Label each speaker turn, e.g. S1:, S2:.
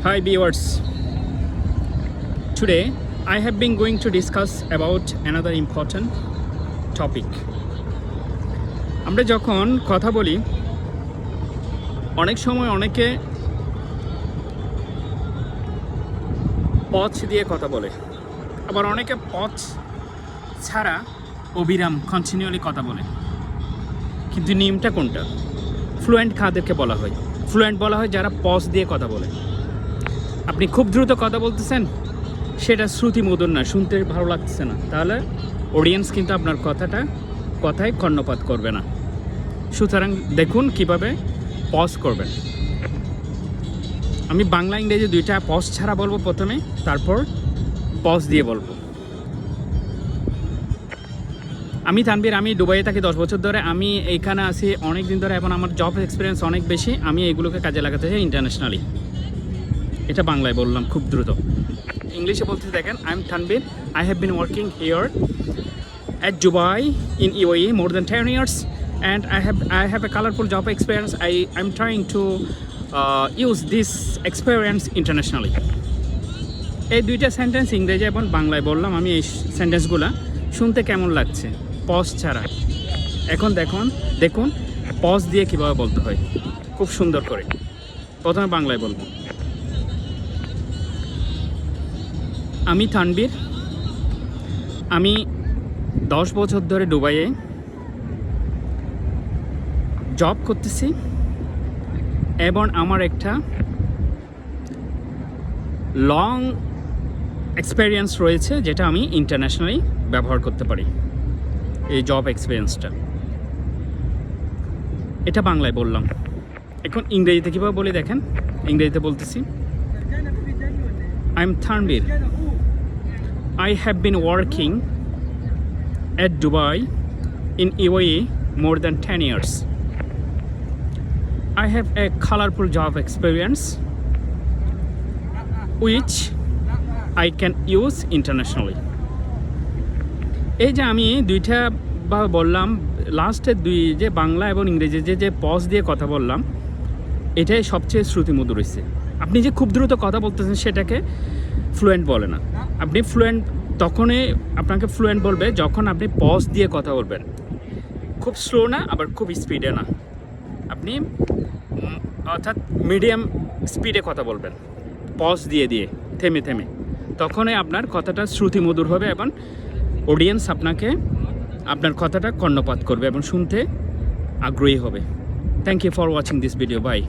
S1: Hi viewers, today I have been going to discuss about another important topic. আমরা যখন কথা বলি অনেক সময় অনেকে পথ দিয়ে কথা বলে, আবার অনেকে পথ ছাড়া অবিরাম কন্টিনিউয়ালি কথা বলে। কিন্তু নিয়মটা কোনটা? ফ্লুয়েন্ট কাদেরকে বলা হয়? ফ্লুয়েন্ট বলা হয় যারা পজ দিয়ে কথা বলে। আপনি খুব দ্রুত কথা বলতেছেন, সেটা শ্রুতি মধুর না, শুনতে ভালো লাগতেছে না, তাহলে অডিয়েন্স কিন্তু আপনার কথায় কর্ণপাত করবে না। সুতরাং দেখুন কিভাবে পজ করবেন। আমি বাংলা ইংরেজি দুইটা পজ ছাড়া বলবো প্রথমে, তারপর পজ দিয়ে বলবো। আমি তানবীর, আমি দুবাইয়ে থাকি 10 বছর ধরে। আমি এইখানে আছি অনেক দিন ধরে, এখন আমার জব এক্সপিরিয়েন্স অনেক বেশি। আমি এগুলোকে কাজে লাগাতে চাই ইন্টারন্যাশনালি। এটা বাংলায় বললাম খুব দ্রুত। ইংলিশে বলতে দেখেন, I am Tanvir, I have been working here at Dubai in UAE more than 10 years, and I have a colorful job experience. I'm trying to use this experience internationally. এই দুইটা সেন্টেন্স ইংরেজি এবং বাংলায় বললাম আমি। এই সেন্টেন্সগুলো শুনতে কেমন লাগছে পজ ছাড়া? এখন দেখুন পজ দিয়ে কীভাবে বলতে হয় খুব সুন্দর করে। প্রথমে বাংলায় বলবো। আমি তানবীর, আমি 10 বছর ধরে দুবাইয়ে জব করতেছি এবং আমার একটা লং এক্সপেরিয়েন্স রয়েছে, যেটা আমি ইন্টারন্যাশনালি ব্যবহার করতে পারি। এই জব এক্সপিরিয়েন্সটা, এটা বাংলায় বললাম। এখন ইংরেজিতে কীভাবে বলি দেখেন। ইংরেজিতে বলতেছি, I am Tanvir, I have been working at Dubai in UAE more than 10 years. I have a colorful job experience which I can use internationally. এই যে আমি দুইটা বললাম, লাস্টের দুই যে বাংলা এবং ইংরেজি যে পজ দিয়ে কথা বললাম, এটাই সবচেয়ে শ্রুতিমধুর হয়েছে। আপনি যে খুব দ্রুত কথা বলতেছেন সেটাকে ফ্লুয়েন্ট বলে না। আপনি ফ্লুয়েন্ট তখনই আপনাকে ফ্লুয়েন্ট বলবে যখন আপনি পজ দিয়ে কথা বলবেন। খুব স্লো না, আবার খুব স্পিডে না। আপনি অর্থাৎ মিডিয়াম স্পিডে কথা বলবেন, পজ দিয়ে থেমে। তখনই আপনার কথাটা শ্রুতিমধুর হবে এবং অডিয়েন্স আপনার কথাটা কর্ণপাত করবে এবং শুনতে আগ্রহী হবে। Thank you for watching this video. By.